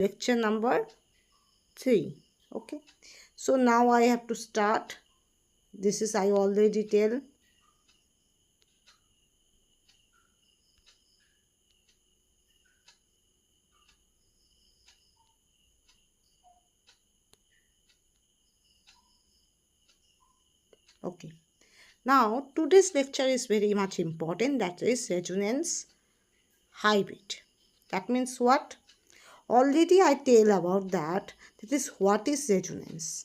lecture number 3. Okay, so now I have to start. This is I already tell. Okay, now today's lecture is very much important, that is resonance hybrid. That means what? Already I tell about that. That is what is resonance.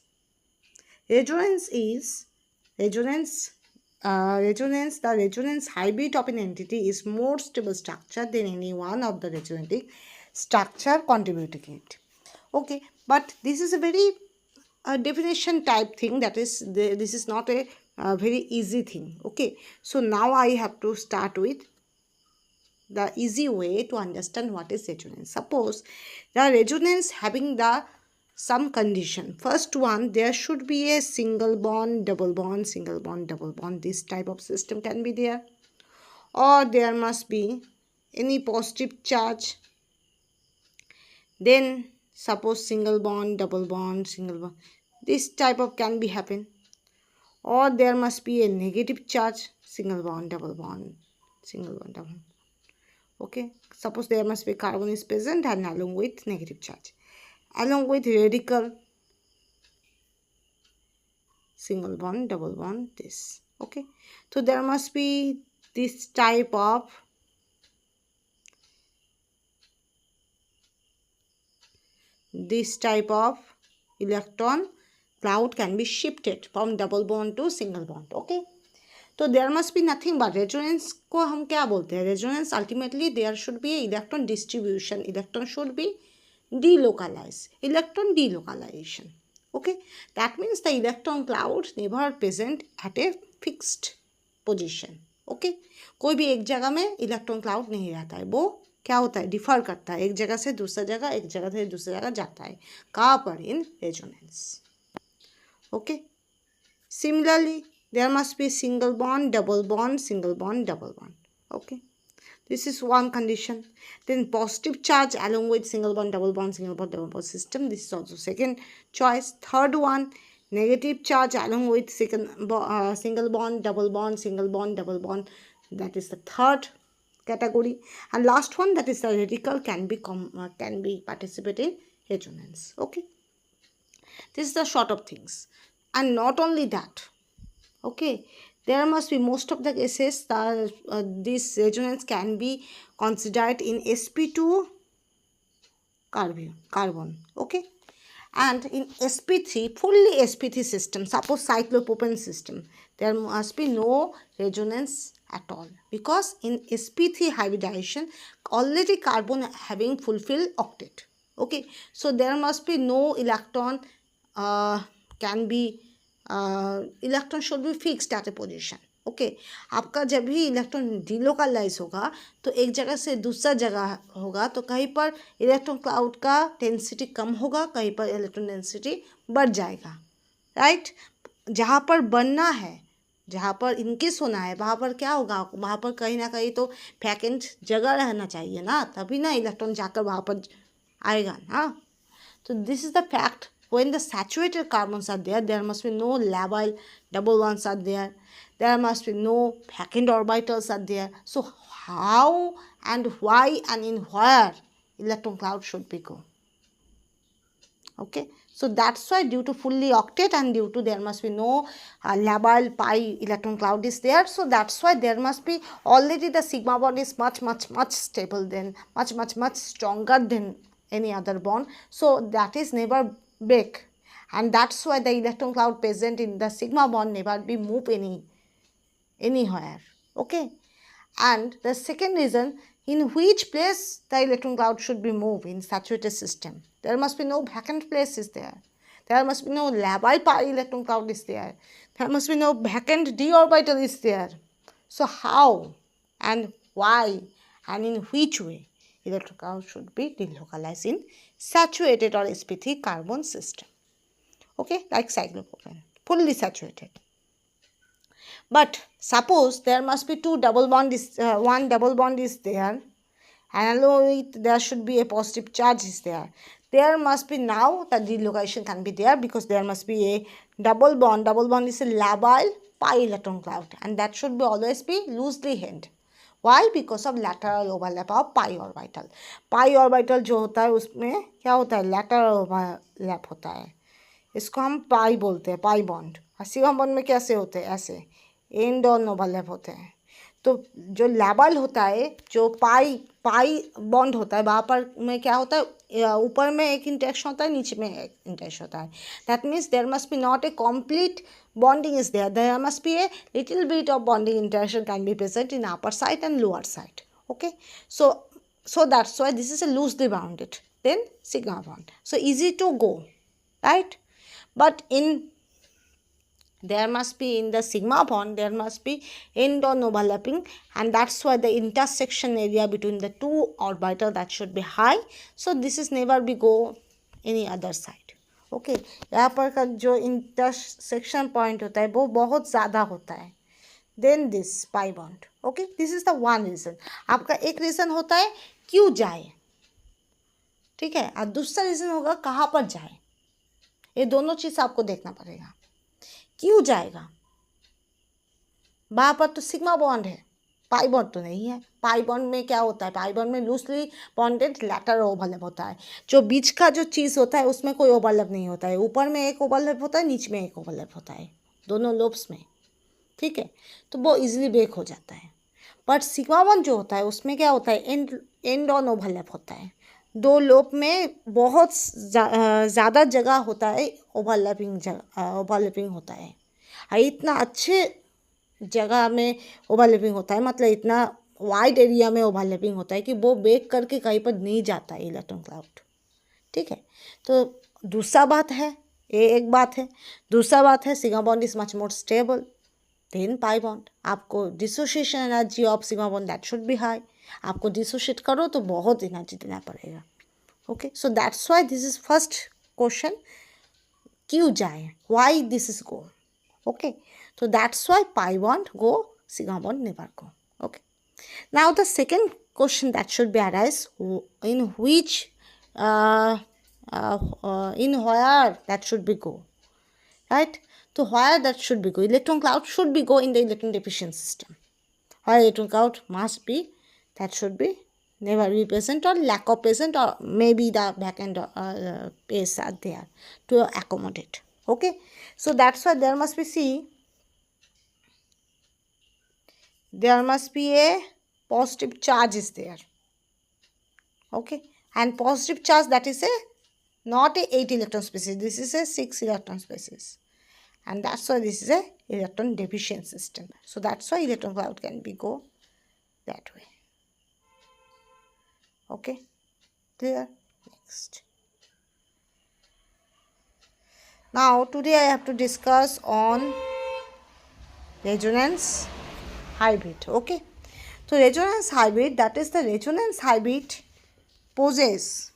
Resonance is resonance. The resonance hybrid of an entity is more stable structure than any one of the resonating structure contributing it. Okay, but this is a very definition type thing. That is, this is not a very easy thing. Okay, so now I have to start with the easy way to understand what is resonance. Suppose the resonance having the some condition. First one, there should be a single bond, double bond, single bond, double bond. This type of system can be there. Or there must be any positive charge. Then suppose single bond, double bond, single bond. This type of can be happen. Or there must be a negative charge, single bond, double bond, single bond, double bond. Okay, suppose there must be carbon is present and along with negative charge, along with radical, single bond, double bond, this. Okay, so there must be this type of electron cloud can be shifted from double bond to single bond. Okay, तो there must be nothing but resonance को हम क्या बोलते हैं? Resonance ultimately there should be electron distribution. Electron should be delocalized. Electron delocalization. Okay, that means the electron cloud never present at a fixed position. Okay, कोई भी एक जगह में इलेक्ट्रॉन क्लाउड नहीं रहता है. वो क्या होता है? डिफर करता है, एक जगह से दूसरा जगह, एक जगह से दूसरी जगह जाता है. कहाँ पर? In resonance. Okay, similarly there must be single bond, double bond, single bond, double bond. Okay, this is one condition. Then positive charge along with single bond, double bond, single bond, double bond system. This is also second choice. Third one, negative charge along with single bond, double bond, single bond, double bond. That is the third category. And last one, that is the radical can be participating resonance. Okay, this is the sort of things. And not only that. Okay, there must be most of the cases that this resonance can be considered in sp2 carbon. Okay, and in sp3, fully sp3 system, suppose cyclopropane system, there must be no resonance at all, because in sp3 hybridization already carbon having fulfilled octet. Okay, so there must be no electron electron should be fixed at A position. Okay, आपका जब भी electron delocalise होगा तो एक जगह से दूसरा जगह होगा, तो कहीं पर इलेक्ट्रॉन क्लाउड का डेंसिटी कम होगा, कहीं पर इलेक्ट्रॉन डेंसिटी बढ़ जाएगा. राइट, जहाँ पर बनना है, जहाँ पर इनकेस होना है, वहाँ पर क्या होगा? वहाँ पर कहीं ना कहीं तो वैकेंट जगह रहना चाहिए ना, तभी ना इलेक्ट्रॉन जाकर वहाँ पर आएगा ना. तो this is the fact. When the saturated carbons are there, there must be no labile double bonds are there. There must be no vacant orbitals are there. So how and why and in where electron cloud should be go? Okay, so that's why due to fully octet and due to there must be no labile pi electron cloud is there. So that's why there must be already the sigma bond is much stable than much stronger than any other bond. So that is never break, and that's why the electron cloud present in the sigma bond never be move anywhere. Okay, and the second reason, in which place the electron cloud should be moved in saturated system, there must be no vacant place is there. There must be no labile pi electron cloud is there. There must be no vacant d orbital is there. So how and why and in which way electron cloud should be delocalized in saturated or sp3 carbon system. Okay, like cyclopropane, fully saturated. But suppose there must be one double bond is there, and along with there should be a positive charge is there. there must be now the delocation can be there because there must be a double bond. Double bond is a labile pi electron cloud, and that should be always be loosely held. Why? Because of lateral overlap of pi orbital. Pi orbital जो होता है उसमें क्या होता है, lateral overlap होता है, इसको हम पाई बोलते हैं, पाई बॉन्ड। सिग्मा बॉन्ड में कैसे होते हैं, ऐसे एंड ऑन ओवरलैप होते हैं। तो जो लैबल होता है, जो पाई पाई बॉन्ड होता है, वहाँ पर में क्या होता है, ऊपर में एक इंटरेक्शन होता है, नीचे में एक इंटरेक्शन होता है। That means there must be not a complete bonding is there. There must be a little bit of bonding interaction can be present in upper side and lower side. Okay, so that's why this is a loosely bounded. Then sigma bond. So easy to go, right? But there must be in the sigma bond, there must be end-on overlapping, and that's why the intersection area between the two orbital that should be high. So this is never be go any other side. Okay यहाँ पर का जो intersection point होता है वो बहुत ज़्यादा होता है then this pi bond. Okay, this is the one reason. आपका एक रीज़न होता है क्यों जाए, ठीक है, और दूसरा रीज़न होगा कहाँ पर जाए. ये दोनों चीज़ आपको देखना पड़ेगा. क्यों जाएगा, वहाँ पर तो सिग्मा बॉन्ड है, पाई बॉन्ड तो नहीं है. पाई बॉन्ड में क्या होता है, पाई बॉन्ड में लूजली बॉन्डेड लैटरल ओवरलैप होता है. जो बीच का जो चीज़ होता है उसमें कोई ओवरलैप नहीं होता है. ऊपर में एक ओवरलैप होता है, नीचे में एक ओवरलैप होता है, दोनों लोब्स में, ठीक है. तो वो इजीली ब्रेक हो जाता है. बट सिग्मा बॉन्ड जो होता है उसमें क्या होता है, एंड ऑन ओवरलैप होता है. दो लोब में बहुत ज़्यादा जगह होता है, ओवरलैपिंग होता है. इतना अच्छे जगह में ओवरलैपिंग होता है, मतलब इतना वाइड एरिया में ओवरलैपिंग होता है कि वो ब्रेक करके कहीं पर नहीं जाता है इलेक्ट्रॉन क्लाउड, ठीक है. तो दूसरा बात है, ये एक बात है. दूसरा बात है sigma bond is much more stable than pi bond. आपको dissociation energy of sigma bond that should be high. आपको डिसोशिएट करो तो बहुत एनर्जी देना पड़ेगा. Okay, so that's why this is first question, क्यों जाए, why this is go. Okay, so that's why pi bond go, sigma bond never go. Okay, now the second question that should be arise, in which in where that should be go, right? So where that should be go, electron cloud should be go in the electron deficient system. Where electron cloud must be, that should be never be present or lack of present, or maybe the back end space are there to accommodate. Okay, so that's why there must be, see, there must be a positive charge is there. Okay, and positive charge, that is a not a 8 electron species, this is a 6 electron species, and that's why this is a electron deficient system. So that's why electron cloud can be go that way. Okay, clear? Next, now today I have to discuss on resonance hybrid. Okay, so resonance hybrid, that is the resonance hybrid poses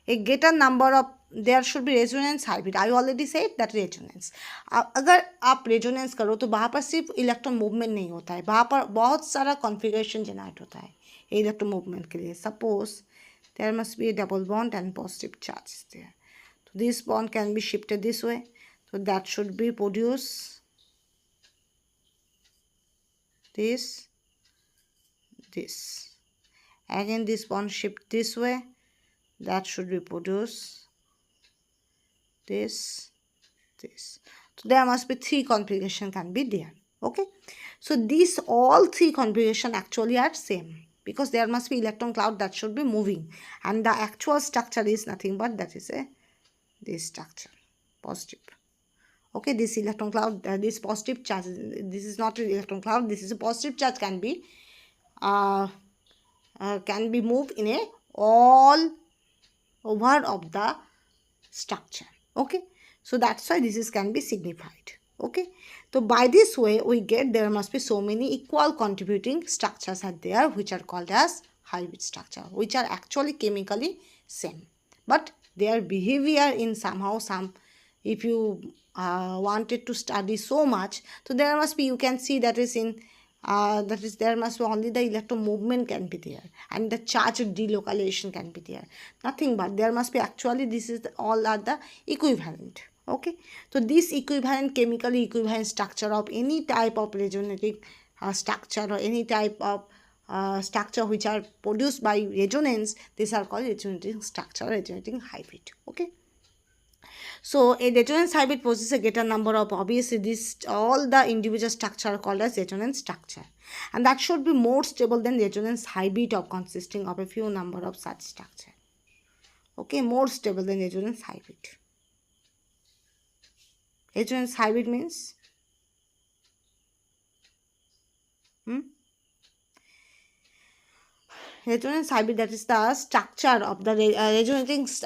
a greater number of, there should be resonance hybrid. I already said that resonance, अगर आप resonance करो तो वहाँ पर सिर्फ electron movement नहीं होता है, वहाँ पर बहुत सारा कॉन्फ़िगरेशन जनरेट होता है इलेक्ट्रॉन मूवमेंट के लिए. Suppose there must be a double bond and positive charge is there. So this bond can be shifted this way, so that should be produce this. Again this bond shift this way, that should be produce this. So there must be 3 configuration can be there. Okay, so these all 3 configuration actually are same, because there must be electron cloud that should be moving, and the actual structure is nothing but that is this structure, positive. Okay, this electron cloud, this positive charge, this is not an electron cloud, this is a positive charge can be moved in a all over of the structure. Okay, so that's why this is can be signified. Okay, so by this way we get there must be so many equal contributing structures are there, which are called as hybrid structure, which are actually chemically same, but their behavior in somehow some, if you wanted to study so much, so there must be, you can see that is in that is, there must be only the electron movement can be there and the charge delocalization can be there. Nothing but there must be actually, this is all are the equivalent. Okay, so this equivalent, chemically equivalent structure of any type of resonating structure or any type of structure which are produced by resonance, these are called resonating structure, resonating hybrid. Okay, so a resonance hybrid possesses a greater number of, obviously this all the individual structure are called as resonance structure, and that should be more stable than resonance hybrid of consisting of a few number of such structure. Okay, more stable than resonance hybrid. Resonance hybrid means resonance hybrid, that is the structure of the resonance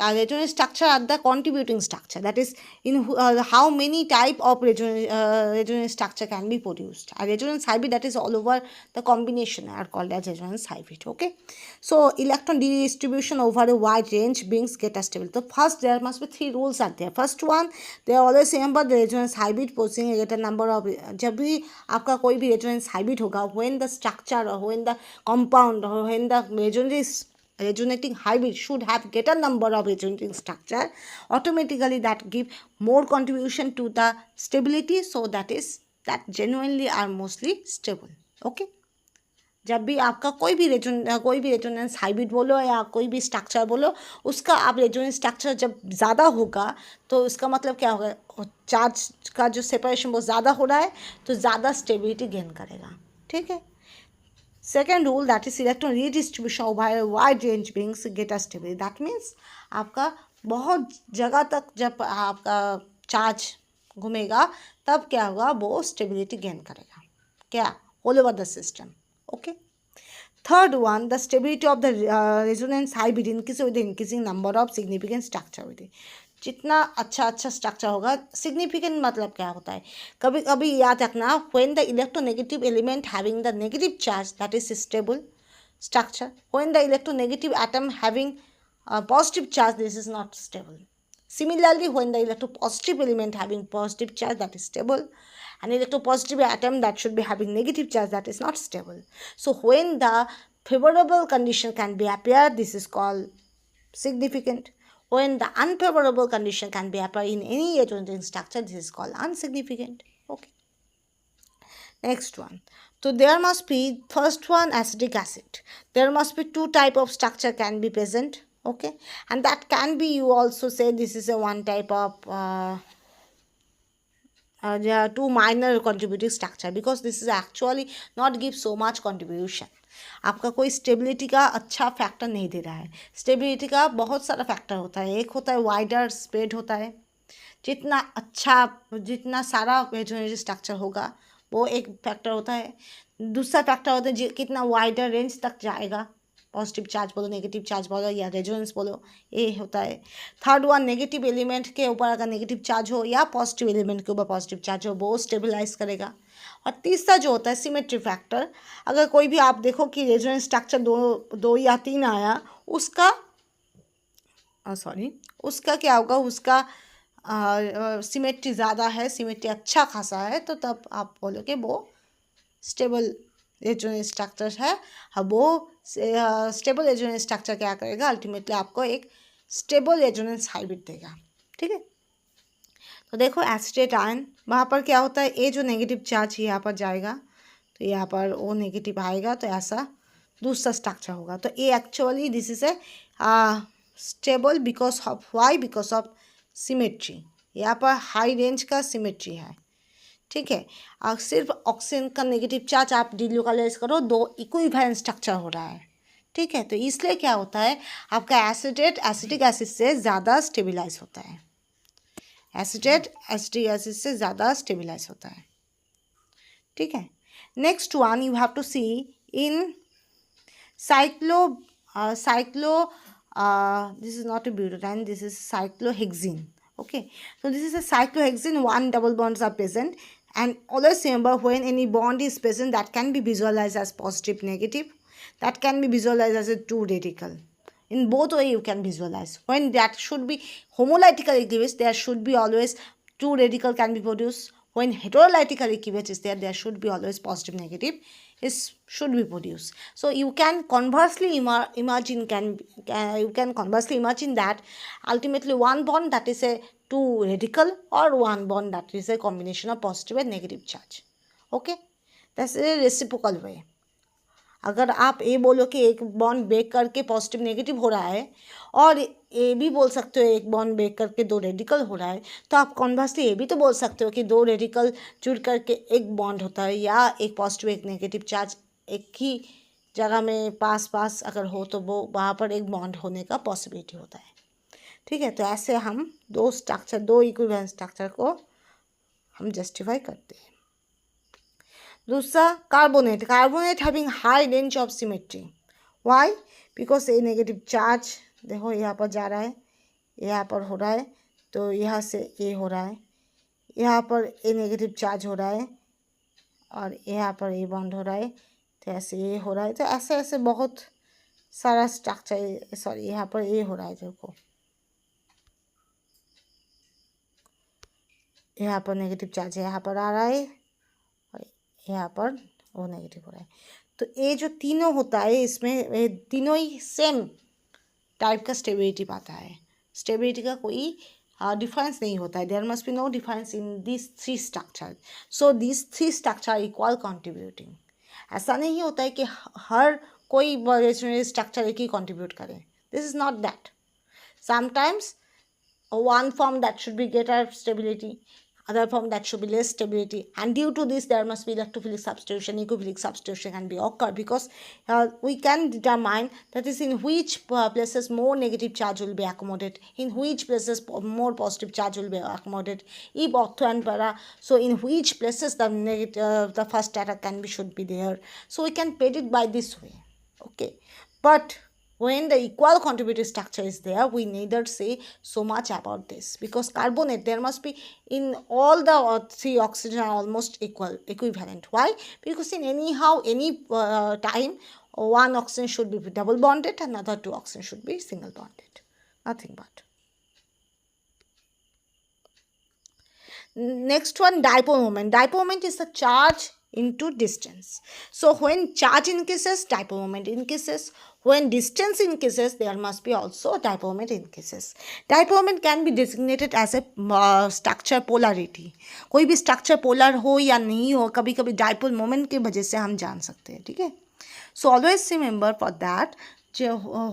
structure are the contributing structure, that is in how many type of resonance structure can be produced. A resonance hybrid, that is all over the combination, are called as resonance hybrid. Okay, so electron distribution over a wide range brings greater stability. So first there must be three rules are there. First one, they always remember the resonance hybrid possessing a greater number of, जब भी आपका कोई भी resonance hybrid होगा, when the structure or when the compound or when the resonating hybrid should have greater number of resonating structure, automatically that give more contribution to the stability, so that is that genuinely are mostly stable. Okay, जब भी आपका कोई भी resonance hybrid बोलो या कोई भी structure बोलो, उसका आप रेजोनेंस स्ट्रक्चर जब ज़्यादा होगा तो उसका मतलब क्या होगा, चार्ज का जो सेपरेशन वो ज़्यादा हो रहा है तो ज़्यादा स्टेबिलिटी गेन करेगा. ठीक है. Second rule, that is electron redistribution over wide range brings greater stability. That means आपका बहुत जगह तक जब आपका चार्ज घूमेगा तब क्या होगा, वो स्टेबिलिटी गेन करेगा. क्या, all over the system. Okay. Third one, the stability of the resonance hybrid increases with the increasing number of significant structure with it. जितना अच्छा स्ट्रक्चर होगा, सिग्निफिकेंट मतलब क्या होता है, कभी कभी याद रखना, when the electronegative element having the negative charge, that is stable structure. When the electronegative atom having a positive charge, this is not stable. Similarly, when the electropositive element having positive charge, that is stable. An electropositive atom that should be having negative charge, that is not stable. So when the favorable condition can be appear, this is called significant. When the unfavorable condition can be appear in any resonating structure, this is called insignificant. Okay. Next one. So there must be, first one, acetic acid. There must be two type of structure can be present. Okay, and that can be, you also say this is a one type of there are two minor contributing structure, because this is actually not give so much contribution. आपका कोई stability का अच्छा factor नहीं दे रहा है. Stability का बहुत सारा फैक्टर होता है. एक होता है वाइडर स्प्रेड होता है, जितना अच्छा जितना सारा रेजोनेटिव स्ट्रक्चर होगा वो एक फैक्टर होता है. दूसरा फैक्टर होता है कितना वाइडर रेंज तक जाएगा, पॉजिटिव चार्ज बोलो, नेगेटिव चार्ज बोलो या रेजोनेंस बोलो, ये होता है. थर्ड वन, नेगेटिव एलिमेंट के ऊपर अगर नेगेटिव चार्ज हो या पॉजिटिव एलिमेंट के ऊपर पॉजिटिव चार्ज हो, वो स्टेबलाइज करेगा. और तीसरा जो होता है सिमेट्री फैक्टर. अगर कोई भी आप देखो कि रेजोनेंस स्ट्रक्चर दो या तीन आया, उसका उसका क्या होगा, उसका सिमेट्री ज़्यादा है, सिमेट्री अच्छा खासा है, तो तब आप बोलोगे वो स्टेबल रेजोनेंस स्ट्रक्चर है. अब वो स्टेबल रेजोनेंस स्ट्रक्चर क्या करेगा, अल्टीमेटली आपको एक स्टेबल रेजोनेंस हाइब्रिड देगा. ठीक है. तो देखो एसिटेट आयन, वहाँ पर क्या होता है, ए जो नेगेटिव चार्ज यहाँ पर जाएगा तो यहाँ पर ओ नेगेटिव आएगा, तो ऐसा दूसरा स्ट्रक्चर होगा. तो a actually this is a stable because of why, because of symmetry. यहाँ पर हाई रेंज का सिमेट्री है. ठीक है. सिर्फ ऑक्सीजन का नेगेटिव चार्ज आप डिलोकलाइज करो, दो इक्विवेलेंट स्ट्रक्चर हो रहा है. ठीक है. तो इसलिए क्या होता है, आपका एसिटेट एसिटिक एसिड से ज़्यादा स्टेबिलाइज होता है. एसिटेट एसिटिक एसिड से ज़्यादा स्टेबिलाइज होता है. ठीक है. Next one you have to see in cyclo this is not a butadiene, this is cyclohexene. Okay, so this is a cyclohexene, one double bonds are present, and always remember when any bond is present, that can be visualized as positive negative, that can be visualized as a two radical. In both way you can visualize. When that should be homolytical cleavage, there should be always two radical can be produced. When heterolytical cleavage is there, there should be always positive negative is should be produced. So you can conversely imagine you can conversely imagine that ultimately one bond that is a two radical, or one bond that is a combination of positive and negative charge. Okay, that's a reciprocal way. अगर आप ए बोलो कि एक bond break करके positive negative हो रहा है, और ए भी बोल सकते हो एक बॉन्ड ब्रेक करके दो रेडिकल हो रहा है, तो आप कॉन्वर्सली ये भी तो बोल सकते हो कि दो रेडिकल जुड़ करके एक बॉन्ड होता है, या एक पॉजिटिव एक नेगेटिव चार्ज एक ही जगह में पास पास अगर हो तो वो वहाँ पर एक बॉन्ड होने का पॉसिबिलिटी होता है. ठीक है, तो ऐसे हम दो स्ट्रक्चर, दो इक्विवेलेंट स्ट्रक्चर को हम जस्टिफाई करते हैं. दूसरा carbonate. Carbonate having high range of symmetry. Why? Because a negative charge देखो यहाँ पर जा रहा है, यहाँ पर हो रहा है, तो यहाँ से ए हो रहा है, यहाँ पर ए नेगेटिव चार्ज हो रहा है, और यहाँ पर ए बॉन्ड हो रहा है, तो ऐसे ए हो रहा है. तो ऐसे ऐसे बहुत सारा स्ट्रक्चर, सॉरी यहाँ पर ए हो रहा है, देखो यहाँ पर नेगेटिव चार्ज यहाँ पर आ रहा है, और यहाँ पर वो नेगेटिव हो रहा है. तो ये जो तीनों होता है इसमें ये तीनों ही सेम टाइप का स्टेबिलिटी पाता है. स्टेबिलिटी का कोई डिफरेंस नहीं होता है. There must be no difference in this three structure. So this three structure equal contributing. ऐसा नहीं होता है कि हर कोई स्ट्रक्चर एक ही कंट्रीब्यूट करे. This is not that. Sometimes one form that should be greater stability, other form that should be less stability, and due to this there must be electrophilic substitution, ecophilic substitution can be occur, because we can determine that is in which places more negative charge will be accommodated, in which places more positive charge will be accommodated, if ortho and para, so in which places the negative the first attack can be should be there. So we can predict by this way. Okay, but when the equal contributive structure is there, we neither say so much about this, because carbonate there must be in all the three oxygen are almost equivalent. Why? Because in any time one oxygen should be double bonded, another two oxygen should be single bonded. Nothing but. Next one, dipole moment. Dipole moment is the charge into distance. So when charge increases, dipole moment increases. When distance increases, there must be also dipole moment increases. Dipole moment can be designated as a structure polarity. कोई भी structure polar हो या नहीं हो, कभी कभी dipole moment के वजह से हम जान सकते हैं. ठीक है. So always remember for that,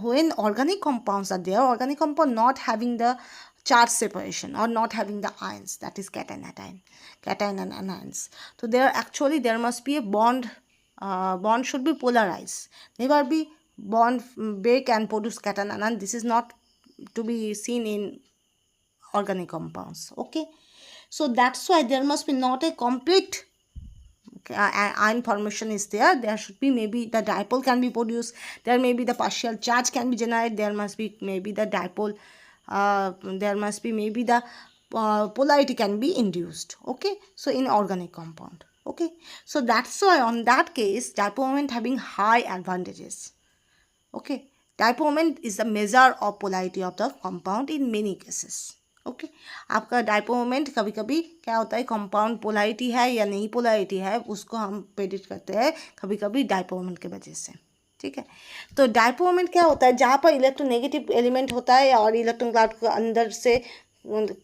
when organic compounds are there, organic compound not having the charge separation or not having the ions, that is cation and anions. So there must be a bond. Bond should be polarized. Never be bond break and produce cation anion. This is not to be seen in organic compounds. Okay, so that's why there must be not a complete ion formation is there. There should be maybe the dipole can be produced. There may be the partial charge can be generated. There must be maybe the dipole. There must be maybe the polarity can be induced. Okay, so in organic compound. Okay, so that's why on that case dipole moment having high advantages. Okay, dipole moment is the measure of polarity of the compound in many cases. Okay आपका डाइपो moment कभी कभी क्या होता है, compound polarity है या नहीं polarity है, उसको हम प्रेडिक्ट करते हैं कभी कभी डाइपो मोमेंट के वजह से. ठीक है, तो डाइपो मोमेंट क्या होता है, जहाँ पर इलेक्ट्रोनेगेटिव एलिमेंट होता है और इलेक्ट्रॉन क्लाउड को अंदर से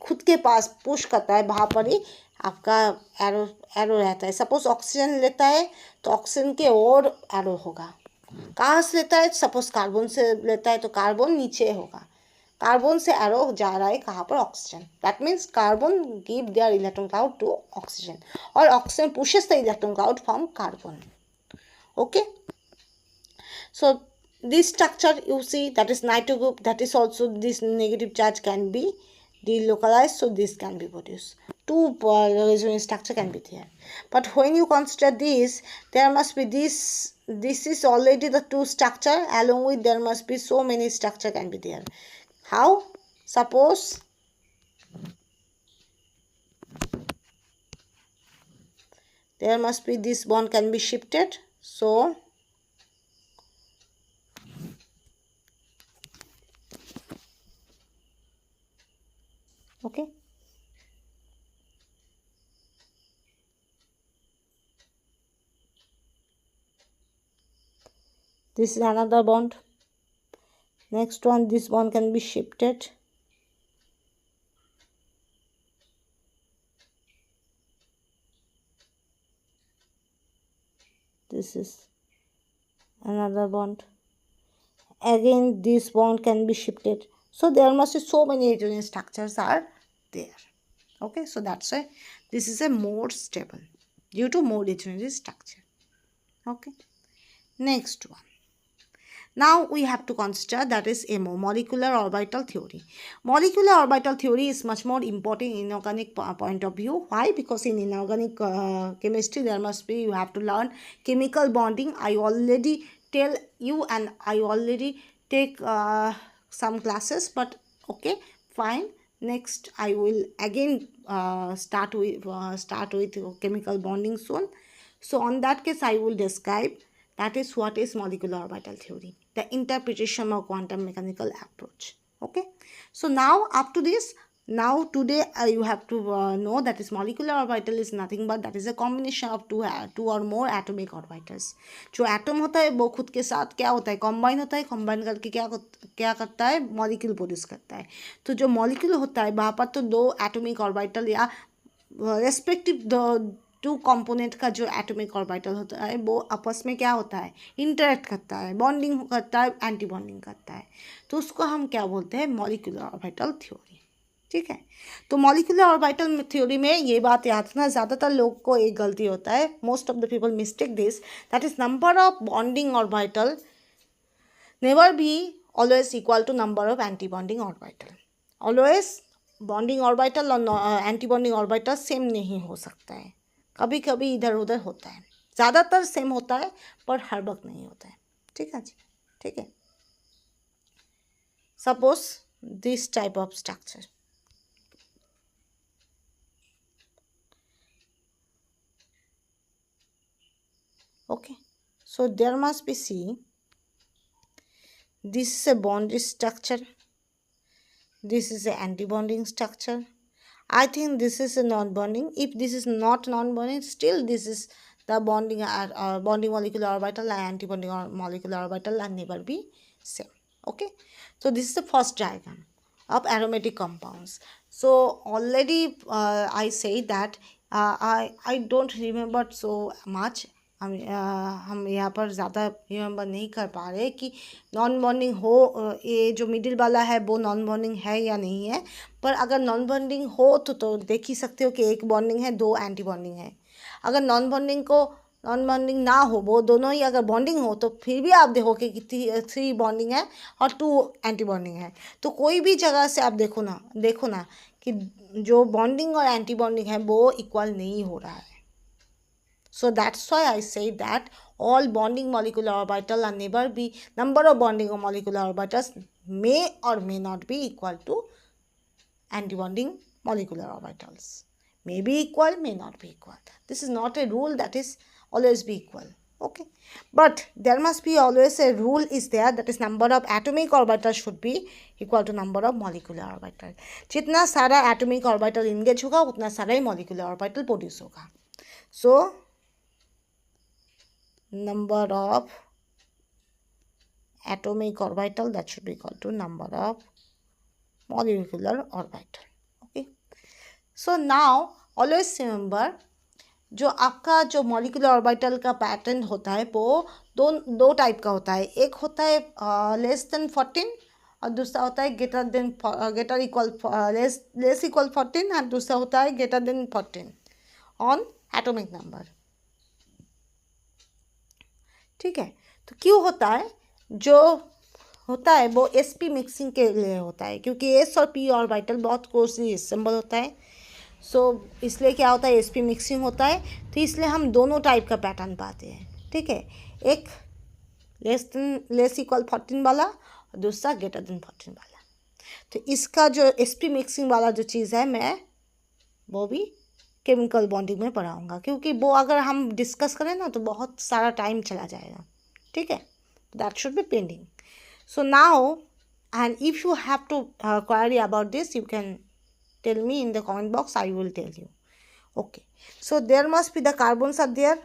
खुद के पास पुश करता है, वहाँ पर ही आपका एरो रहता है. सपोज ऑक्सीजन लेता है तो ऑक्सीजन के और एरो होगा. कहाँ से लेता है, सपोज कार्बन से लेता है तो कार्बन नीचे होगा. कार्बन से एरो जा रहा है कहाँ पर, oxygen. That means carbon give their electron cloud to oxygen, और oxygen pushes the electron cloud from carbon. Okay, so this structure you see, that is nitro group, that is also this negative charge can be delocalized, so this can be produced. Two resonance structure can be there, but when you consider this, there must be this is already the two structure, along with there must be so many structure can be there. How? Suppose there must be this bond can be shifted, so okay, This is another bond. Next one, this bond can be shifted. This is another bond. Again, this bond can be shifted. So there must be so many adjoining structures are there. Okay, so that's why this is a more stable due to more adjoining structure. Okay, next one. Now we have to consider, that is MO, molecular orbital theory. Molecular orbital theory is much more important in inorganic point of view. Why? Because in inorganic chemistry there must be, you have to learn chemical bonding. I already tell you and I already take some classes, but okay, fine. Next I will again start with chemical bonding soon. So on that case I will describe, that is what is molecular orbital theory, the interpretation of quantum mechanical approach. Okay, so now up to this, now today you have to know that is molecular orbital is nothing but that is a combination of two or more atomic orbitals. जो atom होता है वो खुद के साथ क्या होता है, कंबाइन होता है, कंबाइन करके क्या करता है, मॉलिक्यूल प्रोड्यूस करता है. तो जो मॉलिक्यूल होता है वहाँ पर तो दो एटॉमिक ऑर्बिटल या रेस्पेक्टिव टू कंपोनेंट का जो एटॉमिक ऑर्बिटल होता है वो आपस में क्या होता है, इंटरेक्ट करता है, बॉन्डिंग करता है, एंटी बॉन्डिंग करता है. तो उसको हम क्या बोलते हैं, मॉलिक्यूलर ऑर्बिटल थ्योरी. ठीक है, तो मॉलिक्यूलर ऑर्बिटल थ्योरी में ये बात याद रखना, ज़्यादातर लोग को एक गलती होता है, most of the people mistake this, that is number of bonding orbital never be always equal to number of anti bonding orbital. Always bonding orbital और एंटी बॉन्डिंग ऑर्बिटल सेम नहीं हो सकता है, कभी कभी इधर उधर होता है, ज़्यादातर सेम होता है पर हर वक्त नहीं होता है. ठीक है जी, ठीक है. Suppose this type of structure, okay, so there must be, see, this is a bonding structure, this is a anti-bonding structure. I think this is a non-bonding. If this is not non-bonding, still this is the bonding bonding molecular orbital and anti-bonding molecular orbital and never be same. Okay, so this is the first diagram of aromatic compounds. So already I say that I don't remember so much. हम यहाँ पर ज़्यादा remember नहीं कर पा रहे कि non bonding हो, ये जो मिडिल वाला है वो नॉन बॉन्डिंग है या नहीं है. पर अगर नॉन बॉन्डिंग हो तो देख ही सकते हो कि एक बॉन्डिंग है, दो एंटी बॉन्डिंग है. अगर नॉन बॉन्डिंग ना हो, वो दोनों ही अगर बॉन्डिंग हो तो फिर भी आप देखोगे कि 3 बॉन्डिंग है और 2 एंटी बॉन्डिंग है. तो कोई भी जगह से आप देखो ना कि जो बॉन्डिंग और एंटी बॉन्डिंग है वो इक्वल नहीं हो रहा है. So that's why I say that all bonding molecular orbital are never be, number of bonding molecular orbitals may or may not be equal to anti-bonding molecular orbitals. May be equal, may not be equal. This is not a rule that is always be equal. Okay, but there must be always a rule is there, that is number of atomic orbitals should be equal to number of molecular orbital. जितना सारा atomic orbital engage होगा उतना सारा ही molecular orbital produce होगा. So number of atomic orbital, that should be equal to number of molecular orbital. Okay, so now always remember, जो आपका जो molecular orbital का पैटर्न होता है वो दो टाइप का होता है. एक होता है लेस देन 14 और दूसरा होता है ग्रेटर इक्वल लेस इक्वल 14 और दूसरा होता है greater than 14 on atomic number. ठीक है, तो क्यों होता है, जो होता है वो sp मिक्सिंग के लिए होता है, क्योंकि s और p ऑर्बिटल बहुत क्लोजली असेंबल होता है. सो इसलिए क्या होता है, sp मिक्सिंग होता है, तो इसलिए हम दोनों टाइप का पैटर्न पाते हैं. ठीक है, एक लेस इक्वल 14 वाला और दूसरा ग्रेटर देन 14 वाला. तो इसका जो sp मिक्सिंग वाला जो चीज़ है मैं वो भी केमिकल बॉन्डिंग में पढ़ाऊँगा, क्योंकि वो अगर हम डिस्कस करें ना तो बहुत सारा टाइम चला जाएगा. ठीक है, that should be pending. So now and if you have to query about this, you can tell me in the comment box, I will tell you. Okay, so there must be the carbons are there.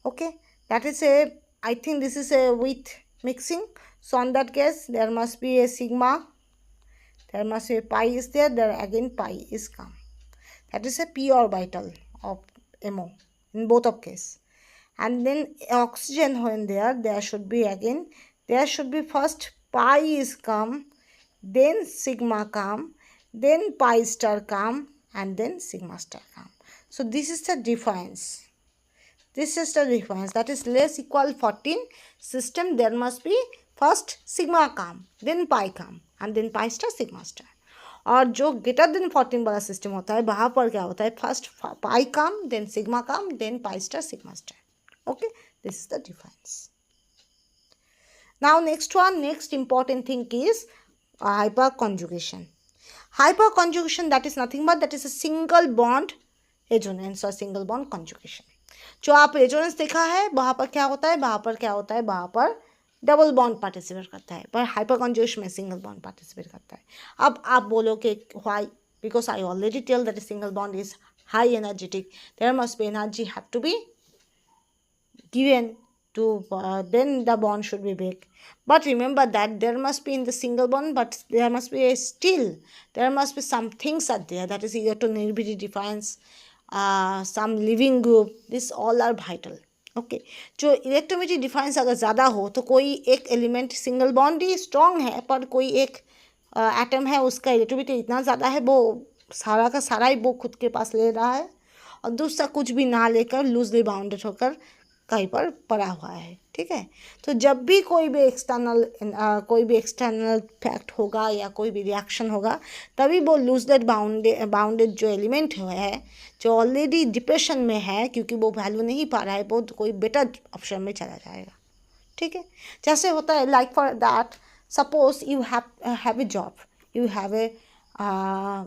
Okay, that is a I think this is a with mixing. So on that case, there must be a sigma, there must be a pi is there, there again pi is come. That is a p orbital of MO in both of case. And then oxygen when there should be again, there should be first pi is come, then sigma come, then pi star come, and then sigma star come. So this is the difference. This is the difference. That is less equal 14 system. There must be first sigma come, then pi come, and then pi star sigma star. और जो greater than 14 वाला system होता है वहाँ पर क्या होता है, first pi come, then sigma come, then pi star sigma star. Okay, this is the difference. Now next one, next important thing is hyperconjugation. Hyperconjugation that is nothing but that is a single bond resonance और single bond conjugation. जो आप resonance देखा है वहाँ पर क्या होता है, वहाँ पर क्या होता है, वहाँ पर डबल बॉन्ड पार्टिसिपेट करता है, पर हाइपर कॉन्जुगेशन में सिंगल बॉन्ड पार्टिसिपेट करता है. अब आप बोलो कि why, because I already tell that single bond is high energetic, there must be energy have to be given to then the bond should be big. But remember that there must be in the single bond, but there must be a still, there must be some things are there, that is electronegativity difference, some living group, this all are vital. Okay, जो electromagnetic difference अगर ज़्यादा हो तो कोई एक element single bond ही strong है, पर कोई एक एटम है उसका इलेक्ट्रोमेटिक इतना ज़्यादा है वो सारा का सारा ही वो खुद के पास ले रहा है, और दूसरा कुछ भी ना लेकर लूजली बाउंडेड होकर कहीं पर पड़ा हुआ है. ठीक है, तो जब भी कोई भी एक्सटर्नल फैक्ट होगा या कोई भी रिएक्शन होगा, तभी वो लूजली बाउंडेड जो एलिमेंट है, जो ऑलरेडी डिप्रेशन में है क्योंकि वो वैल्यू नहीं पा रहा है, वो कोई बेटर ऑप्शन में चला जाएगा. ठीक है, जैसे होता है like for that, suppose you have a job, you have a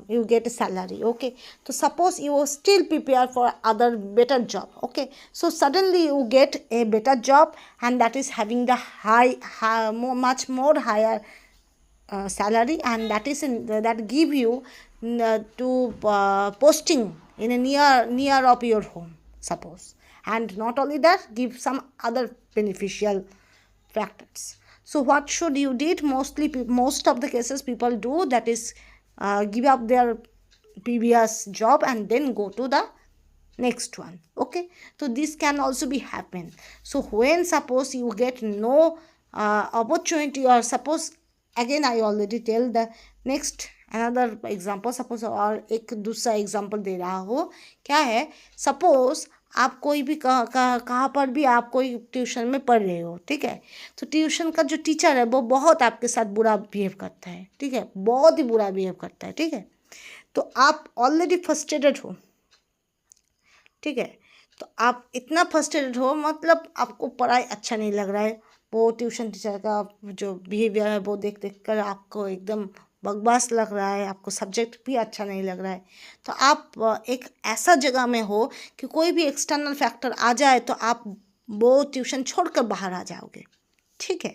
you get a salary. Okay, so suppose you still prepare for other better job. Okay, so suddenly you get a better job and that is having the much more higher salary, and that is that give you to posting in a near of your home, suppose, and not only that, give some other beneficial factors. So what should you did, most of the cases people do, that is give up their previous job and then go to the next one. Okay, so this can also be happen. So when suppose you get no opportunity, or suppose again I already tell the next another example, suppose और एक दूसरा example दे रहा हो. क्या है, suppose आप कोई भी कहाँ पर भी आप कोई ट्यूशन में पढ़ रहे हो. ठीक है, तो ट्यूशन का जो टीचर है वो बहुत आपके साथ बुरा बिहेव करता है. ठीक है, बहुत ही बुरा बिहेव करता है. ठीक है, तो आप ऑलरेडी फ्रस्ट्रेटेड हो. ठीक है, तो आप इतना फ्रस्ट्रेटेड हो, मतलब आपको पढ़ाई अच्छा नहीं लग रहा है, वो ट्यूशन टीचर का जो बिहेवियर है वो देख कर आपको एकदम बकवास लग रहा है, आपको सब्जेक्ट भी अच्छा नहीं लग रहा है. तो आप एक ऐसा जगह में हो कि कोई भी एक्सटर्नल फैक्टर आ जाए तो आप वो ट्यूशन छोड़कर बाहर आ जाओगे. ठीक है,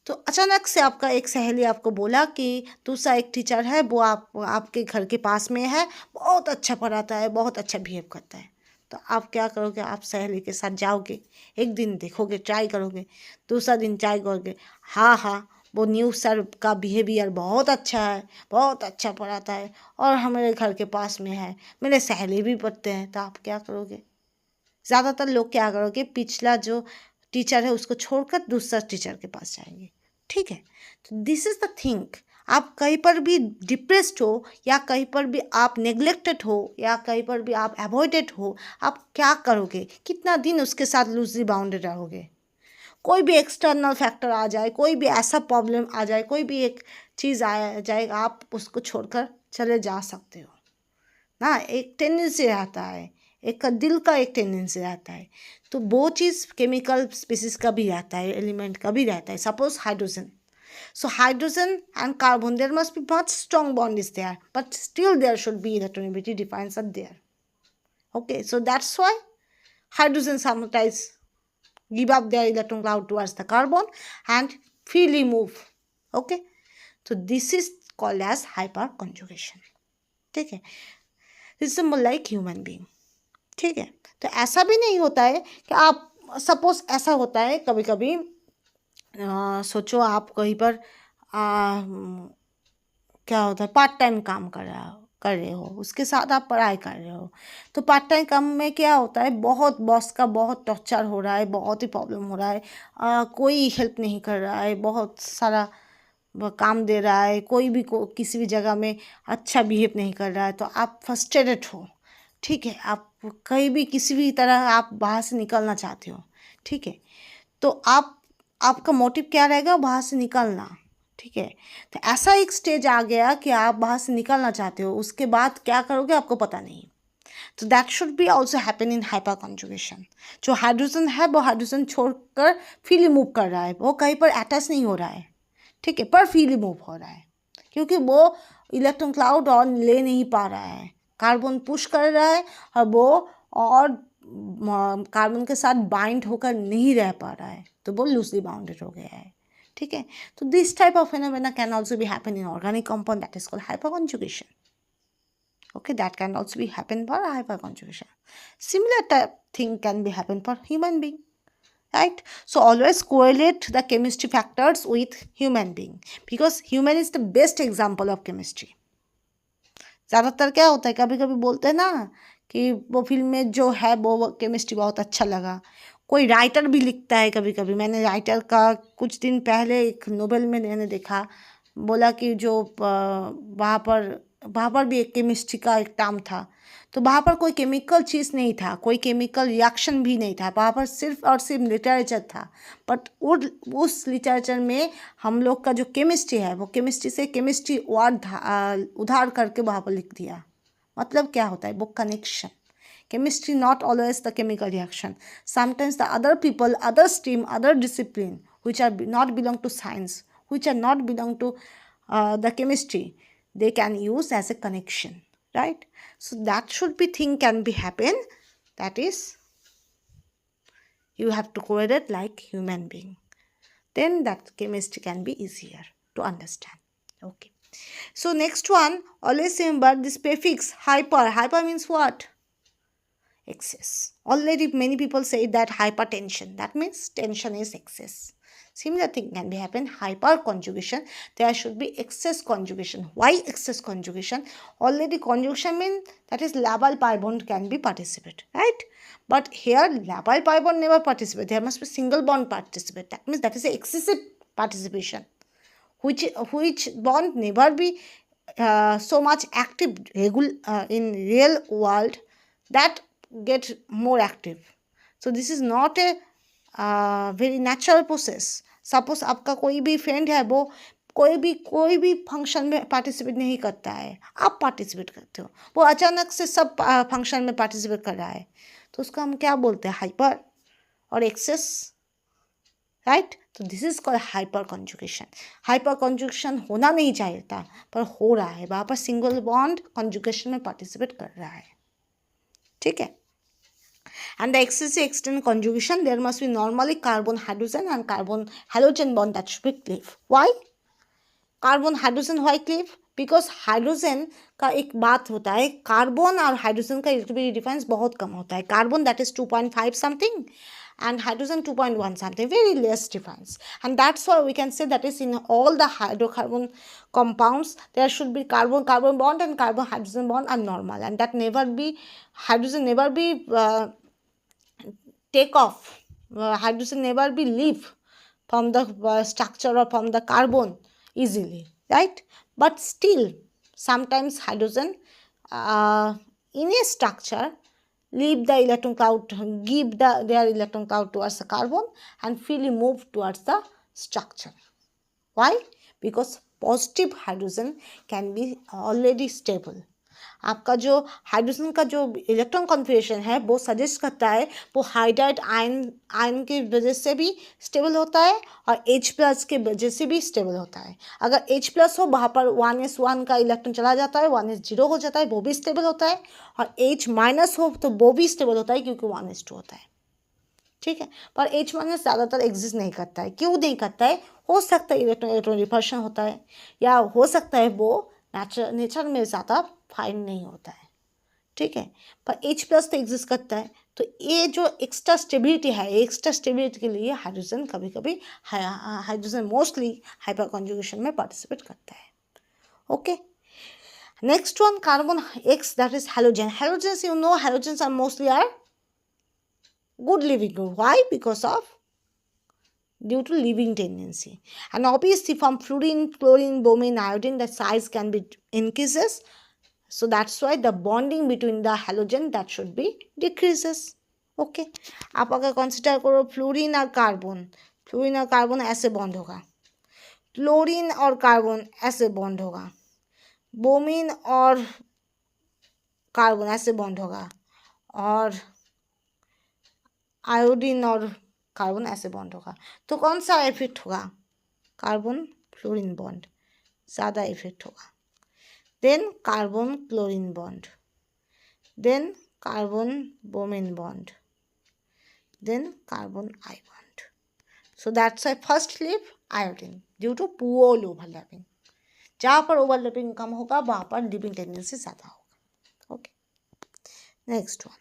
तो अचानक से आपका एक सहेली आपको बोला कि दूसरा एक टीचर है, वो आपके घर के पास में है, बहुत अच्छा पढ़ाता है, बहुत अच्छा बिहेव करता है. तो आप क्या करोगे, आप सहेली के साथ जाओगे, एक दिन देखोगे, ट्राई करोगे, दूसरा दिन ट्राई करोगे, हाँ वो न्यू सर का बिहेवियर बहुत अच्छा है, बहुत अच्छा पढ़ाता है, और हमारे घर के पास में है, मेरे सहेली भी पढ़ते हैं. तो आप क्या करोगे, ज़्यादातर लोग क्या करोगे, पिछला जो टीचर है उसको छोड़कर दूसरा टीचर के पास जाएंगे. ठीक है, तो दिस इज़ द थिंग. आप कहीं पर भी डिप्रेस्ड हो, या कहीं पर भी आप नेग्लेक्टेड हो, या कहीं पर भी आप अवॉइडेड हो, आप क्या करोगे, कितना दिन उसके साथ लूजली बाउंडेड रहोगे. कोई भी एक्सटर्नल फैक्टर आ जाए, कोई भी ऐसा प्रॉब्लम आ जाए, कोई भी एक चीज़ आ जाए, आप उसको छोड़कर चले जा सकते हो ना. एक टेंडेंसी रहता है, एक दिल का एक टेंडेंसी रहता है. तो वो चीज़ केमिकल स्पीसीज का भी रहता है, एलिमेंट का भी रहता है. Suppose hydrogen, so hydrogen and carbon, there must be much strong bond is there, but still there should be electronegativity difference are there. Okay, so that's why hydrogen sometimes give up their electron cloud towards the carbon and freely move. Okay, so this is called as hyperconjugation. ठीक है, this is more like human being. ठीक है, तो ऐसा भी नहीं होता है कि आप सपोज ऐसा होता है कभी कभी, सोचो आप कहीं पर क्या होता है, पार्ट टाइम काम कर रहे हो, उसके साथ आप पढ़ाई कर रहे हो। तो पार्ट टाइम काम में क्या होता है, बहुत बॉस का बहुत टॉर्चर हो रहा है, बहुत ही प्रॉब्लम हो रहा है, कोई हेल्प नहीं कर रहा है, बहुत सारा काम दे रहा है, कोई भी किसी भी जगह में अच्छा बिहेव नहीं कर रहा है, तो आप फ्रस्ट्रेटेड हो। ठीक है, आप कहीं भी किसी भी तरह आप बाहर से निकलना चाहते हो। ठीक है, तो आपका मोटिव क्या रहेगा, बाहर से निकलना। ठीक है, तो ऐसा एक स्टेज आ गया कि आप बाहर से निकलना चाहते हो, उसके बाद क्या करोगे आपको पता नहीं। तो that should B also happen in hyper conjugation. जो हाइड्रोजन है वो हाइड्रोजन छोड़कर फ्रीली मूव कर रहा है, वो कहीं पर अटैच नहीं हो रहा है। ठीक है, पर फ्रीली मूव हो रहा है, क्योंकि वो इलेक्ट्रॉन क्लाउड और ले नहीं पा रहा है, कार्बन पुश कर रहा है और वो और कार्बन के साथ बाइंड होकर नहीं रह पा रहा है, तो वो लूजली बाउंडेड हो गया है। ठीक है, तो this type of phenomena can also be happen in organic compound, that is called hyperconjugation. Okay, that can also be happen for hyperconjugation. Similar type thing can be happen for human being, right? So always correlate the chemistry factors with human being, because human is the best example of chemistry. ज़्यादातर क्या होता है, कभी कभी बोलते हैं ना कि वो फिल्म में जो है वो केमिस्ट्री बहुत अच्छा लगा, कोई राइटर भी लिखता है कभी कभी। मैंने राइटर का कुछ दिन पहले एक नोवेल में मैंने देखा, बोला कि जो वहाँ पर भी एक केमिस्ट्री का एक टर्म था, तो वहाँ पर कोई केमिकल चीज़ नहीं था, कोई केमिकल रिएक्शन भी नहीं था, वहाँ पर सिर्फ और सिर्फ लिटरेचर था। बट उस लिटरेचर में हम लोग का जो केमिस्ट्री है, वो केमिस्ट्री से केमिस्ट्री वर्ड उधार करके वहाँ पर लिख दिया। मतलब क्या होता है, वो connection. Chemistry not always the chemical reaction. Sometimes the other people, other stream, other discipline, which are not belong to science, which are not belong to the chemistry, they can use as a connection, right? So that should be thing can be happen. That is, you have to correlate like human being. Then that chemistry can be easier to understand. Okay. So next one, always remember this prefix hyper. Hyper means what? Excess. Already many people say that hypertension, that means tension is excess. Similar thing can be happen, hyperconjugation, there should be excess conjugation. Why excess conjugation? Already conjugation means that is labyl pi bond can be participate, right? But here labyl pi bond never participate, there must be single bond participate. That means that is a excessive participation, which bond never be so much active in real world, that get more active. So this is not a very natural process. Suppose आपका कोई भी friend है, वो कोई भी function में participate नहीं करता है, आप पार्टिसिपेट करते हो, वो अचानक से सब फंक्शन में पार्टिसिपेट कर रहा है, तो उसको हम क्या बोलते हैं, हाइपर और एक्सेस, राइट? तो this is called hyper conjugation. Hyper conjugation होना नहीं चाहिए था, पर हो रहा है, वहाँ पर सिंगल बॉन्ड कॉन्जुगेशन में पार्टिसिपेट कर रहा है। ठीक है, and the excessive extended conjugation, there must be normally carbon hydrogen and carbon halogen bond that should be cleave. Why carbon hydrogen why cleave? Because hydrogen का एक बात होता है, कार्बन और हाइड्रोजन का इलेक्ट्रिसिटी डिफरेंस बहुत कम होता है। Carbon that is 2.5 something and hydrogen 2.1 something, very less difference, and that's why we can say that is in all the hydrocarbon compounds there should be carbon bond and carbon hydrogen bond are normal, and that never be hydrogen never be take off, hydrogen never be leave from the structure or from the carbon easily, right? But still sometimes hydrogen in a structure leave the electron cloud, give their electron cloud towards the carbon and freely move towards the structure. Why? Because positive hydrogen can be already stable. आपका जो hydrogen का जो electron configuration है वो suggest करता है वो hydride ion की वजह से भी स्टेबल होता है और H+ के वजह से भी स्टेबल होता है। अगर H+ हो वहाँ पर 1s1 का इलेक्ट्रॉन चला जाता है, 1s0 हो जाता है, वो भी स्टेबल होता है, और H- हो तो वो भी स्टेबल होता है क्योंकि 1s2 होता है। ठीक है, पर H- ज़्यादातर एग्जिस्ट नहीं करता है। क्यों नहीं करता है? हो सकता है इलेक्ट्रॉन रिपल्शन होता है, या हो सकता है वो नेचर में ज़्यादा फाइन नहीं होता है। ठीक है, पर H+ तो एग्जिस्ट करता है, तो ये जो एक्स्ट्रा स्टेबिलिटी है, एक्स्ट्रा स्टेबिलिटी के लिए हाइड्रोजन कभी कभी हाइड्रोजन मोस्टली हाइपर कॉन्जुगेशन में पार्टिसिपेट करता है. Okay, next one, carbon X, that is halogen. Halogens, you know, halogens are mostly are good living group. Why? Because of due to living tendency. And obviously from fluorine, chlorine, bromine, iodine, the size can be increases. So that's why the bonding between the halogen that should be decreases. Okay, आप अगर consider करो fluorine और carbon ऐसे bond होगा, chlorine और carbon ऐसे bond होगा, bromine और कार्बन ऐसे बॉन्ड होगा, और आयोडीन और कार्बन ऐसे बॉन्ड होगा. तो कौन सा इफेक्ट होगा? कार्बन फ्लोरीन बॉन्ड ज़्यादा इफेक्ट होगा. Then carbon chlorine bond, then carbon bromine bond, then carbon I bond. So that's why first leave iodine due to poor overlapping. जहाँ पर ओवरलैपिंग कम होगा वहाँ पर लिविंग टेंडेंसी ज़्यादा होगा. Okay, next one.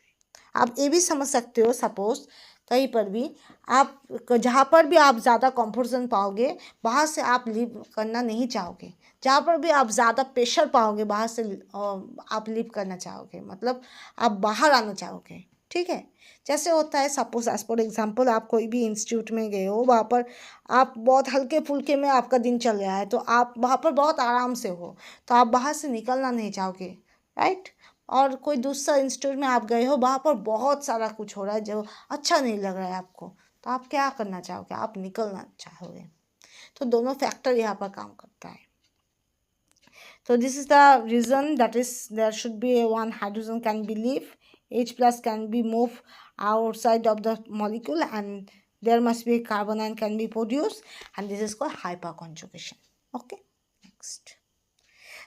आप ये भी समझ सकते हो, सपोज कहीं पर भी आप, जहाँ पर भी आप ज़्यादा कंफर्टेशन पाओगे वहाँ से आप लीव करना नहीं चाहोगे. जहाँ पर भी आप ज़्यादा प्रेशर पाओगे वहाँ से आप लीव करना चाहोगे, मतलब आप बाहर आना चाहोगे. ठीक है, जैसे होता है, सपोज एज फॉर एग्जांपल आप कोई भी इंस्टीट्यूट में गए हो, वहाँ पर आप बहुत हल्के फुल्के में आपका दिन चल रहा है, तो आप वहाँ पर बहुत आराम से हो, तो आप बाहर से निकलना नहीं चाहोगे, राइट. और कोई दूसरा इंस्टीट्यूट में आप गए हो, वहाँ पर बहुत सारा कुछ हो रहा है जो अच्छा नहीं लग रहा है आपको, तो आप क्या करना चाहोगे? आप निकलना चाहोगे. तो दोनों फैक्टर यहाँ पर काम करता है. So this is the reason, that is there should be a one hydrogen can be leave, H+ can be moved outside of the molecule, and there must be a carbon ion can be produced, and this is called hyperconjugation. Okay, next.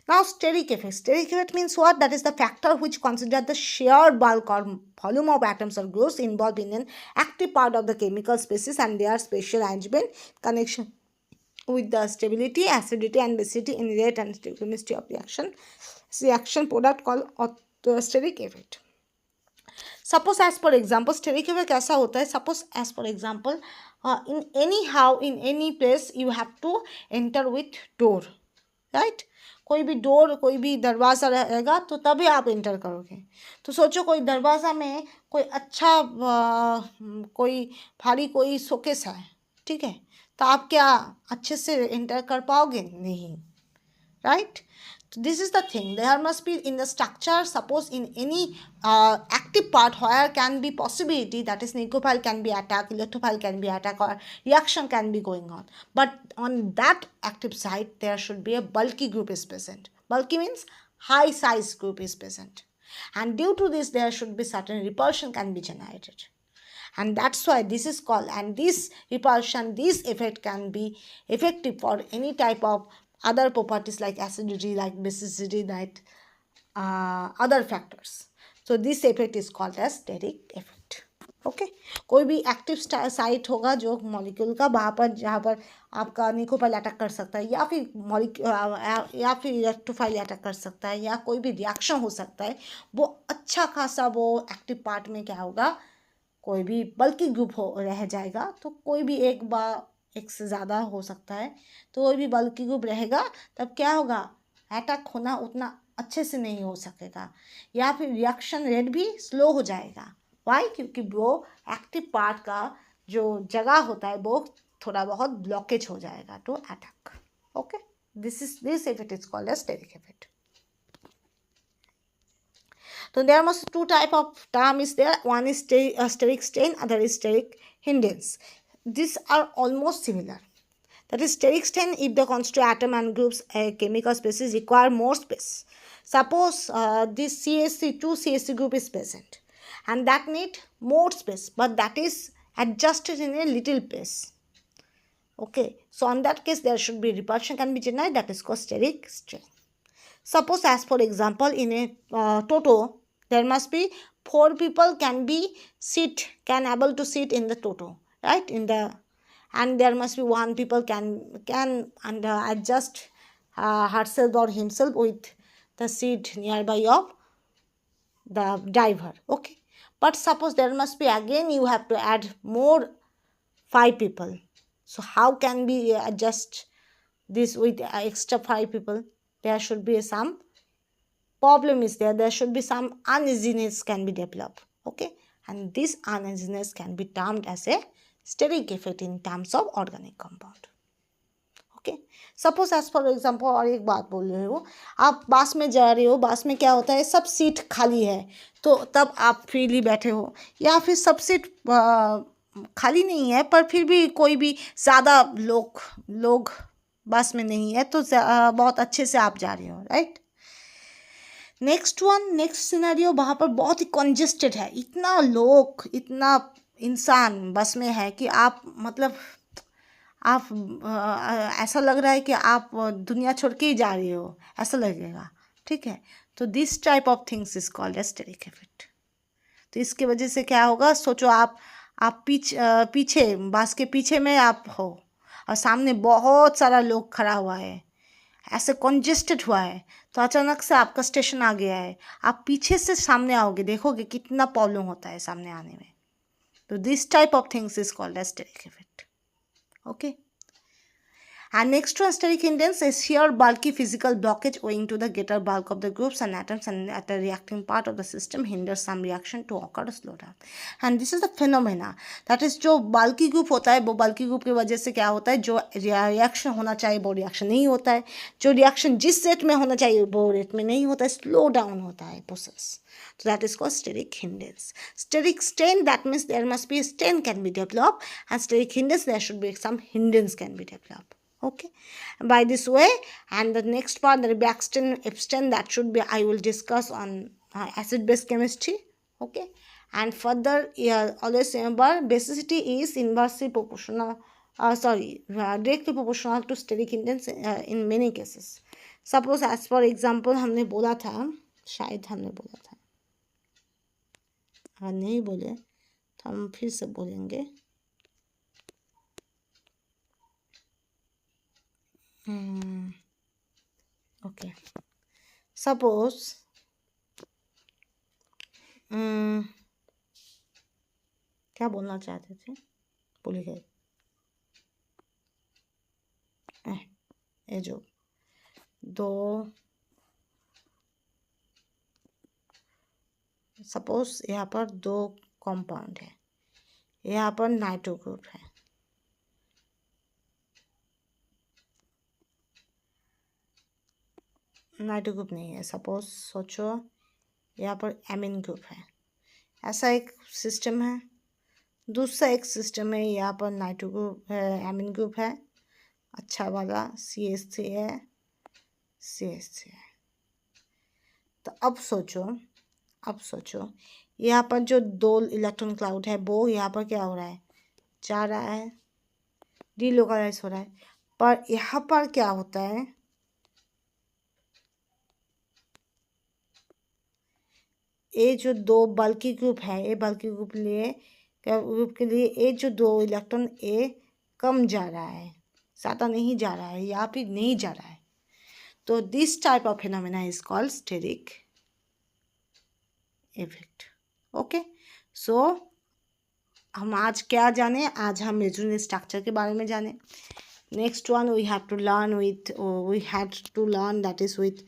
Now steric effect. Steric effect means what? That is the factor which considers the sheer bulk or volume of atoms or groups involved in an active part of the chemical species and their spatial arrangement, connection with the stability, acidity and basicity in rate and chemistry of reaction product called steric effect. Suppose as for example, steric effect कैसा होता है? Suppose as for example, in any place you have to enter with door, right? कोई भी door, कोई भी दरवाज़ा रहेगा तो तभी आप एंटर करोगे. तो सोचो कोई दरवाज़ा में कोई अच्छा कोई भारी कोई शोकेस है, ठीक है, तो आप क्या अच्छे से एंटर कर पाओगे? नहीं, right. So this is the thing, there must be in the structure, suppose in any active part where can be possibility, that is nucleophile can be attacked, electrophile can be attacked, or reaction can be going on, but on that active site there should be a bulky group is present. Bulky means high size group is present, and due to this there should be certain repulsion can be generated, and that's why this is called, and this repulsion, this effect can be effective for any type of other properties like acidity, like basicity, like other factors. So this effect is called as steric effect. Okay, कोई भी active site होगा जो molecule का, वहाँ पर जहाँ पर आपका निकोपाइल अटैक कर सकता है, या फिर या फिर इलेक्ट्रोफाइल अटैक कर सकता है, या कोई भी रिएक्शन हो सकता है, वो अच्छा खासा वो एक्टिव पार्ट में क्या होगा, कोई भी बल्कि ग्रुप हो रह जाएगा. तो कोई भी एक से ज़्यादा हो सकता है, तो कोई भी बल्कि ग्रुप रहेगा, तब क्या होगा, अटैक होना उतना अच्छे से नहीं हो सकेगा, या फिर रिएक्शन रेट भी स्लो हो जाएगा. वाई? क्योंकि वो एक्टिव पार्ट का जो जगह होता है वो थोड़ा बहुत ब्लॉकेज हो जाएगा to attack. Okay, this effect is called as steric effect. So there must two type of term is there. One is steric strain, other is steric hindrance. These are almost similar. That is steric strain if the constituent atom and groups chemical species require more space. Suppose this two CSC group is present and that need more space, but that is adjusted in a little place. Okay, so on that case there should be repulsion can be generated, that is called steric strain. Suppose as for example in a toto there must be 4 people can able to sit in the toto, right, in the, and there must be 1 people can adjust herself or himself with the seat nearby of the driver. Okay, but suppose there must be again you have to add more 5 people. So how can we adjust this with extra 5 people? There should be some problem is there. There should be some uneasiness can be developed. Okay, and this uneasiness can be termed as a steric effect in terms of organic compound. Okay, suppose as for example और एक बात बोल रहे हो, आप बस में जा रहे हो, बस में क्या होता है सब सीट खाली है, तो तब आप फ्रीली बैठे हो, या फिर सब सीट खाली नहीं है पर फिर भी कोई भी ज़्यादा लोग बस में नहीं है, तो बहुत अच्छे से आप जा रहे हो, राइट। नेक्स्ट सिनेरियो, वहाँ पर बहुत ही कंजेस्टेड है, इतना लोग इतना इंसान बस में है कि आप मतलब आप ऐसा लग रहा है कि आप दुनिया छोड़ के ही जा रही हो, ऐसा लगेगा, ठीक है। तो this type of things is called as steric effect. तो इसके वजह से क्या होगा, सोचो आप पीछे बस के पीछे में आप हो और सामने बहुत सारा लोग खड़ा हुआ है, ऐसे कंजेस्टेड हुआ है, तो अचानक से आपका स्टेशन आ गया है, आप पीछे से सामने आओगे, देखोगे कितना प्रॉब्लम होता है सामने आने में। तो this type of things is called as steric effect. Okay, and next one, steric hindrance is sheer bulky physical blockage owing to the greater bulk of the groups and atoms, and at the reacting part of the system hinders some reaction to occur or slow down. And this is the phenomena, that is जो bulky group होता है, वो bulky group की वजह से क्या होता है, जो reaction होना चाहिए वो reaction नहीं होता है, जो reaction जिस rate में होना चाहिए वो rate में नहीं होता है, slow down होता है process. So that is called steric hindrance. Steric strain, that means there must be a strain can be developed, and steric hindrance there should be some hindrance can be developed. Okay, by this way. And the next part, the Rebsamen, that should be I will discuss on acid base chemistry. Okay, and further always remember basicity is inversely proportional, directly proportional to steric hindrance in many cases. Suppose as for example हमने बोला था, शायद हमने बोला था, अगर नहीं बोले तो हम फिर से बोलेंगे। ओके, सपोज क्या बोलना चाहते थे, भूल गए। ये जो दो, सपोज यहाँ पर दो कंपाउंड है, यहाँ पर नाइट्रो ग्रुप है, नाइट्रो ग्रुप नहीं है, सपोज सोचो यहाँ पर एमिन ग्रुप है, ऐसा एक सिस्टम है। दूसरा एक सिस्टम है, यहाँ पर नाइट्रो ग्रुप है, एमिन ग्रुप है, अच्छा वाला CH3 है, CH3 है। तो अब सोचो यहाँ पर जो 2 इलेक्ट्रॉन क्लाउड है वो यहाँ पर क्या हो रहा है, जा रहा है, डिलोकलाइज हो रहा है, पर यहाँ पर क्या होता है, ये जो 2 बल्कि ग्रुप है, ये बल्कि ग्रुप के लिए ये जो 2 इलेक्ट्रॉन ये कम जा रहा है, ज़्यादा नहीं जा रहा है, या फिर नहीं जा रहा है। तो this type of phenomena is called steric effect. Okay, so हम आज क्या जाने, आज हम मेजोरिटी स्ट्रक्चर के बारे में जाने। Next one we had to learn that is with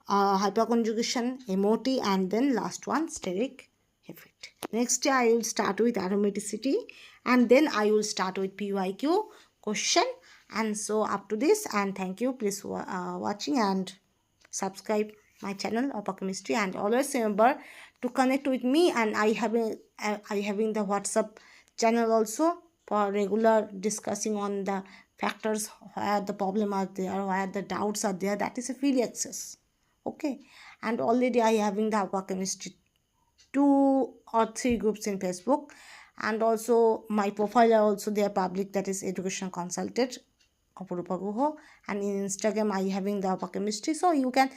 hyperconjugation, MOT, and then last one steric effect. Next I will start with aromaticity, and then I will start with PYQ question. And so up to this, and thank you, please watching and subscribe my channel Upper Chemistry, and always remember to connect with me, and I having the WhatsApp channel also for regular discussing on the factors where the problem are there, where the doubts are there, that is a free access. Okay, and already I having the Upper Chemistry 2 or 3 groups in Facebook, and also my profile are also there public, that is education consultant Apurupa Guho, and in Instagram I having the Upper Chemistry, so you can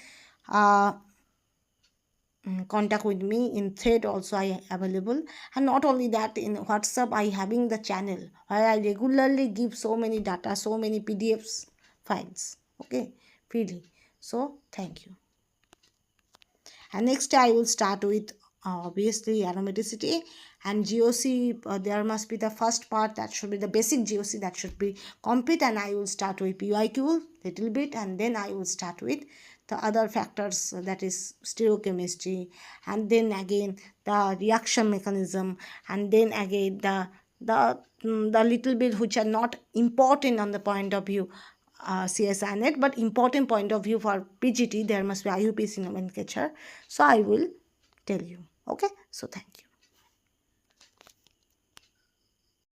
contact with me in thread also I available. And not only that, in WhatsApp I having the channel where I regularly give so many data, so many PDFs files, okay, freely. So thank you. And next I will start with obviously aromaticity, and GOC, there must be the first part, that should be the basic GOC, that should be complete, and I will start with PYQ little bit, and then I will start with the other factors, that is stereochemistry, and then again the reaction mechanism, and then again the little bit which are not important on the point of view CSIRNet, but important point of view for PGT, there must be IUPAC nomenclature. So I will tell you. Okay, so thank you.